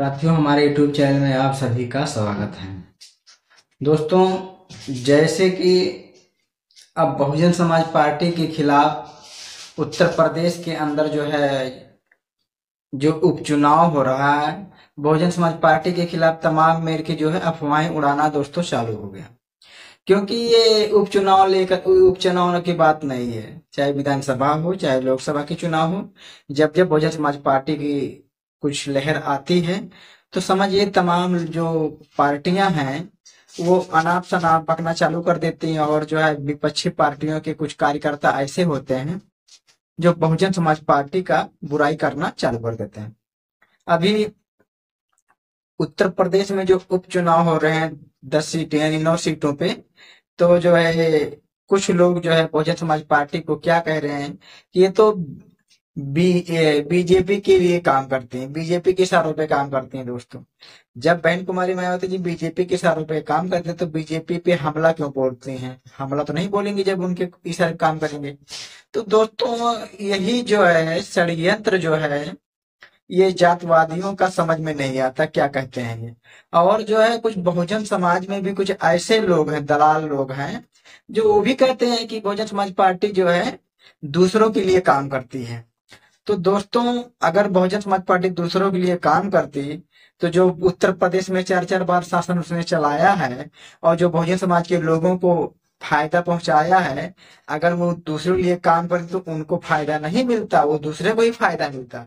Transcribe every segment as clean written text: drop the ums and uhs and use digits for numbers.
साथियों, हमारे YouTube channel में आप सभी का स्वागत है। दोस्तों, जैसे कि अब बहुजन समाज पार्टी के खिलाफ उत्तर प्रदेश के अंदर जो है जो उपचुनाव हो रहा है, बहुजन समाज पार्टी के खिलाफ तमाम मेर के जो है अफवाहें उड़ाना दोस्तों चालू हो गया। क्योंकि ये उपचुनाव की बात नहीं है, चाहे विधानसभा हो चाहे लोकसभा के चुनाव हो। जब जब बहुजन समाज पार्टी की कुछ लहर आती है तो समझिए तमाम जो पार्टियां हैं वो अनाप शनाप बकना चालू कर देती हैं, और जो है विपक्षी पार्टियों के कुछ कार्यकर्ता ऐसे होते हैं जो बहुजन समाज पार्टी का बुराई करना चालू कर देते हैं। अभी उत्तर प्रदेश में जो उपचुनाव हो रहे हैं 10 सीटें यानी 9 सीटों पे, तो जो है कुछ लोग जो है बहुजन समाज पार्टी को क्या कह रहे हैं कि ये तो बीजेपी के लिए काम करते हैं, बीजेपी के इशारों पे काम करते हैं। दोस्तों, जब बहन कुमारी मायावती जी बीजेपी के इशारों पे काम करते हैं तो बीजेपी पे हमला क्यों बोलते हैं? हमला तो नहीं बोलेंगे जब उनके इशारे काम करेंगे। तो दोस्तों, यही जो है षड्यंत्र जो है ये जातवादियों का समझ में नहीं आता, क्या कहते हैं ये। और जो है कुछ बहुजन समाज में भी कुछ ऐसे लोग हैं, दलाल लोग हैं, जो वो भी कहते हैं कि बहुजन समाज पार्टी जो है दूसरों के लिए काम करती है। तो दोस्तों, अगर बहुजन समाज पार्टी दूसरों के लिए काम करती तो जो उत्तर प्रदेश में 4-4 बार शासन उसने चलाया है और जो बहुजन समाज के लोगों को फायदा पहुंचाया है, अगर वो दूसरों के लिए काम करती तो उनको फायदा नहीं मिलता, वो दूसरे को ही फायदा मिलता।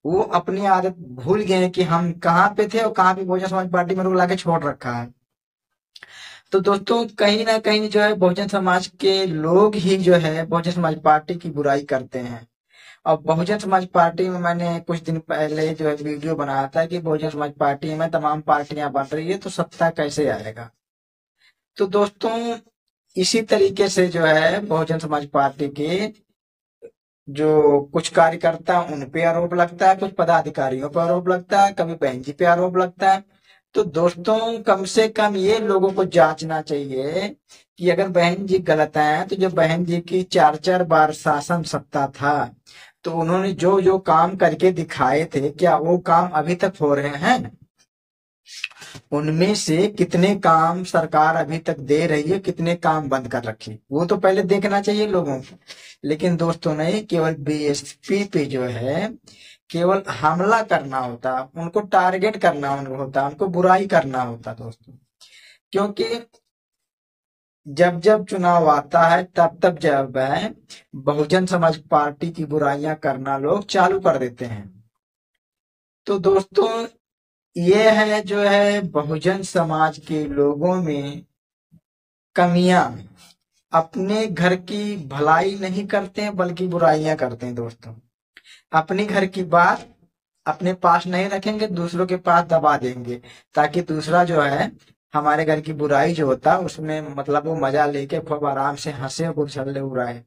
वो अपनी आदत भूल गए हैं कि हम कहाँ पे थे और कहाँ पे बहुजन समाज पार्टी में लोग लाके छोड़ रखा है। तो दोस्तों, कहीं ना कहीं जो है बहुजन समाज के लोग ही जो है बहुजन समाज पार्टी की बुराई करते हैं। और बहुजन समाज पार्टी में मैंने कुछ दिन पहले जो है वीडियो बनाया था कि बहुजन समाज पार्टी में तमाम पार्टियां बन रही है तो सत्ता कैसे आएगा। तो दोस्तों, इसी तरीके से जो है बहुजन समाज पार्टी के जो कुछ कार्यकर्ता उन पे आरोप लगता है, कुछ पदाधिकारियों पर आरोप लगता है, कभी बहन जी पे आरोप लगता है। तो दोस्तों, कम से कम ये लोगों को जांचना चाहिए कि अगर बहन जी गलत हैं तो जो बहन जी की 4-4 बार शासन सत्ता था तो उन्होंने जो जो काम करके दिखाए थे, क्या वो काम अभी तक हो रहे हैं? उनमें से कितने काम सरकार अभी तक दे रही है, कितने काम बंद कर रखे, वो तो पहले देखना चाहिए लोगों को। लेकिन दोस्तों, नहीं, केवल बीएसपी पे जो है केवल हमला करना होता, उनको टारगेट करना होता, उनको बुराई करना होता दोस्तों। क्योंकि जब जब चुनाव आता है तब तब जब है बहुजन समाज पार्टी की बुराइयां करना लोग चालू कर देते हैं। तो दोस्तों, ये है जो है बहुजन समाज के लोगों में कमियां, अपने घर की भलाई नहीं करते हैं बल्कि बुराइयां करते हैं। दोस्तों, अपने घर की बात अपने पास नहीं रखेंगे, दूसरों के पास दबा देंगे, ताकि दूसरा जो है हमारे घर की बुराई जो होता है उसमें मतलब वो मजा लेके खूब आराम से हंसे और उछल्ले उड़ाए।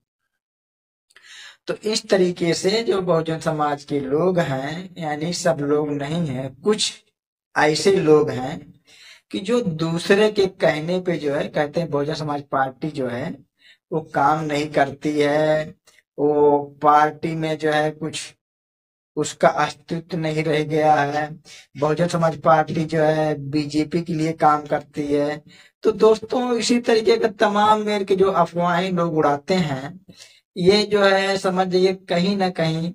तो इस तरीके से जो बहुजन समाज के लोग हैं, यानी सब लोग नहीं है, कुछ ऐसे लोग हैं कि जो दूसरे के कहने पे जो है कहते हैं बहुजन समाज पार्टी जो है वो काम नहीं करती है, वो पार्टी में जो है कुछ उसका अस्तित्व नहीं रह गया है, बहुजन समाज पार्टी जो है बीजेपी के लिए काम करती है। तो दोस्तों, इसी तरीके का तमाम मेरे के जो अफवाहें लोग उड़ाते हैं, ये जो है समझ जाइए कहीं ना कहीं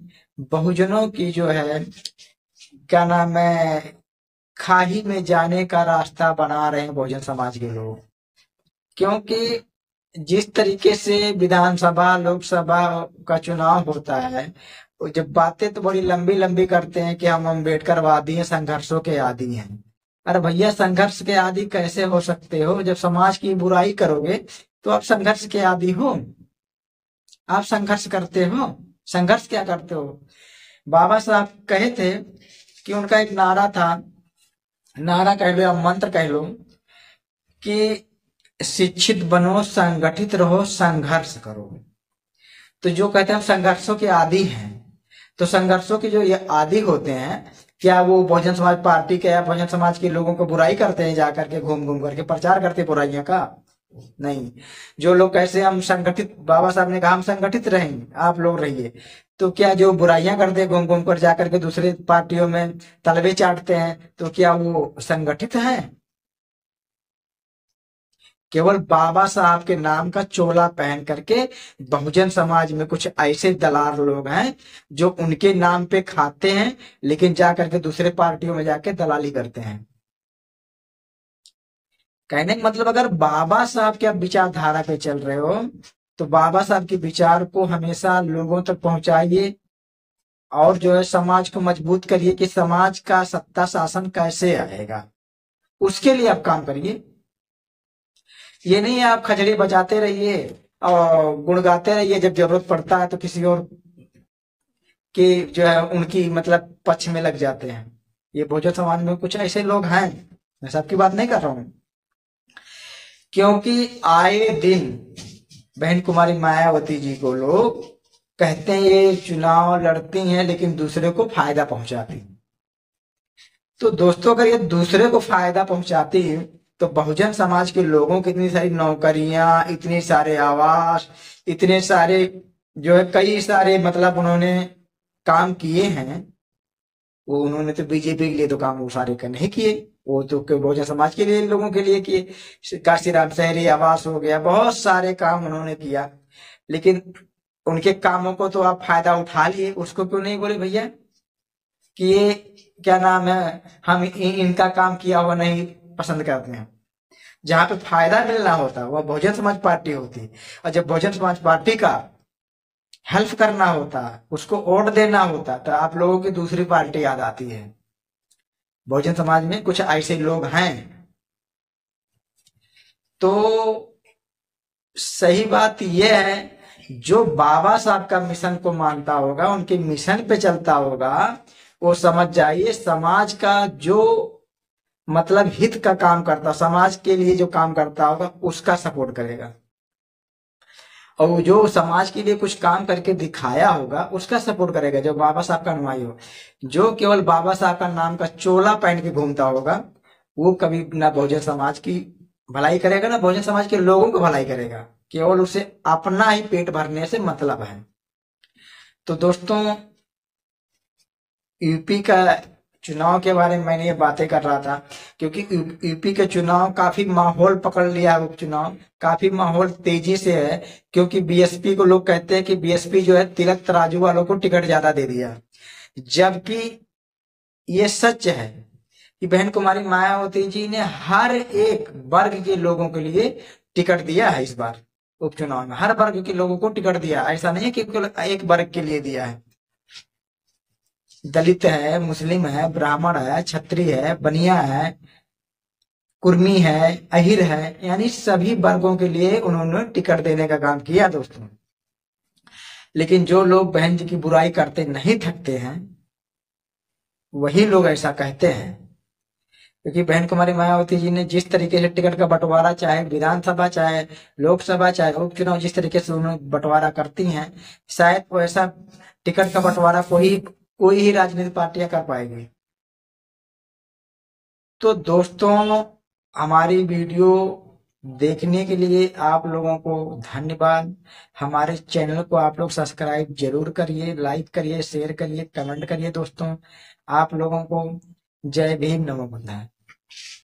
बहुजनों की जो है क्या नाम है खाई में जाने का रास्ता बना रहे हैं बहुजन समाज के लोग। क्योंकि जिस तरीके से विधानसभा लोकसभा का चुनाव होता है, वो जब बातें तो बड़ी लंबी लंबी करते हैं कि हम अम्बेडकरवादी हैं, संघर्षों के आदी हैं। अरे भैया, संघर्ष के आदी कैसे हो सकते हो? जब समाज की बुराई करोगे तो आप संघर्ष के आदी हो? आप संघर्ष करते हो? संघर्ष क्या करते हो? बाबा साहब कहे थे कि उनका एक नारा था, नारा कह लो या मंत्र कह लो, कि शिक्षित बनो, संगठित रहो, संघर्ष करो। तो जो कहते हैं हम संघर्षों के आदी हैं, तो संघर्षों के जो ये आदी होते हैं, क्या वो बहुजन समाज पार्टी के या बहुजन समाज के लोगों को बुराई करते हैं, जाकर के घूम घूम करके प्रचार करते हैं बुराइयां का? नहीं। जो लोग कैसे हम संगठित, बाबा साहब ने कहा हम संगठित रहेंगे, आप लोग रहिए, तो क्या जो बुराइयां करते हैं घूम घूम कर जाकर के दूसरे पार्टियों में तलवे चाटते हैं, तो क्या वो संगठित हैं? केवल बाबा साहब के नाम का चोला पहन करके बहुजन समाज में कुछ ऐसे दलाल लोग हैं जो उनके नाम पे खाते हैं, लेकिन जा करके दूसरे पार्टियों में जाके दलाली करते हैं। कहने का मतलब, अगर बाबा साहब के आप विचारधारा पे चल रहे हो तो बाबा साहब के विचार को हमेशा लोगों तक पहुंचाइए, और जो है समाज को मजबूत करिए कि समाज का सत्ता शासन कैसे आएगा, उसके लिए आप काम करिए। ये नहीं है आप खजड़े बजाते रहिए और गुण गाते रहिए, जब जरूरत पड़ता है तो किसी और के जो है उनकी मतलब पक्ष में लग जाते हैं। ये बहुजन समाज में कुछ ऐसे लोग हैं, मैं सबकी बात नहीं कर रहा हूं, क्योंकि आए दिन बहन कुमारी मायावती जी को लोग कहते हैं ये चुनाव लड़ती हैं लेकिन दूसरे को फायदा पहुंचाती हैं। तो दोस्तों, अगर ये दूसरे को फायदा पहुंचाती है तो बहुजन समाज के लोगों की इतनी सारी नौकरियां, इतने सारे आवास, इतने सारे जो है कई सारे मतलब उन्होंने काम किए हैं, वो उन्होंने तो बीजेपी के लिए तो काम वो सारे का नहीं किए, वो तो बहुजन समाज के लिए लोगों के लिए किए। काशीराम शहरी आवास हो गया, बहुत सारे काम उन्होंने किया, लेकिन उनके कामों को तो आप फायदा उठा लिए, उसको क्यों नहीं बोले भैया कि ये क्या नाम है, हम इनका काम किया हुआ नहीं पसंद करते हैं। जहां पे फायदा मिलना होता है वह बहुजन समाज पार्टी होती है, और जब बहुजन समाज पार्टी का हेल्प करना होता है, उसको वोट देना होता है, तो आप लोगों की दूसरी पार्टी याद आती है। बहुजन समाज में कुछ ऐसे लोग हैं। तो सही बात यह है, जो बाबा साहब का मिशन को मानता होगा, उनके मिशन पे चलता होगा, वो समझ जाइए समाज का जो मतलब हित का काम करता, समाज के लिए जो काम करता होगा उसका सपोर्ट करेगा, और जो समाज के लिए कुछ काम करके दिखाया होगा उसका सपोर्ट करेगा, जो बाबा साहब का अनुयायी हो। जो केवल बाबा साहब का नाम का चोला पहन के घूमता होगा, वो कभी ना बहुजन समाज की भलाई करेगा ना बहुजन समाज के लोगों को भलाई करेगा, केवल उसे अपना ही पेट भरने से मतलब है। तो दोस्तों, यूपी का चुनाव के बारे में मैंने ये बातें कर रहा था, क्योंकि यूपी के चुनाव काफी माहौल पकड़ लिया है, उपचुनाव काफी माहौल तेजी से है, क्योंकि बीएसपी को लोग कहते हैं कि बीएसपी जो है तिलक तराजू वालों को टिकट ज्यादा दे दिया, जबकि ये सच है कि बहन कुमारी मायावती जी ने हर एक वर्ग के लोगों के लिए टिकट दिया है। इस बार उपचुनाव में हर वर्ग के लोगों को टिकट दिया, ऐसा नहीं है कि केवल एक वर्ग के लिए दिया है। दलित है, मुस्लिम है, ब्राह्मण है, क्षत्रिय है, बनिया है, कुर्मी है, अहिर है, यानी सभी वर्गों के लिए उन्होंने टिकट देने का काम किया दोस्तों। लेकिन जो लोग बहन जी की बुराई करते नहीं थकते हैं, वही लोग ऐसा कहते हैं, क्योंकि बहन कुमारी मायावती जी ने जिस तरीके से टिकट का बंटवारा, चाहे विधानसभा, चाहे लोकसभा, चाहे उपचुनाव, जिस तरीके से उन्होंने बंटवारा करती हैं, शायद वैसा टिकट का बंटवारा कोई ही राजनीतिक पार्टियां कर पाएगी। तो दोस्तों, हमारी वीडियो देखने के लिए आप लोगों को धन्यवाद। हमारे चैनल को आप लोग सब्सक्राइब जरूर करिए, लाइक करिए, शेयर करिए, कमेंट करिए दोस्तों। आप लोगों को जय भीम, नमो बुद्धाय।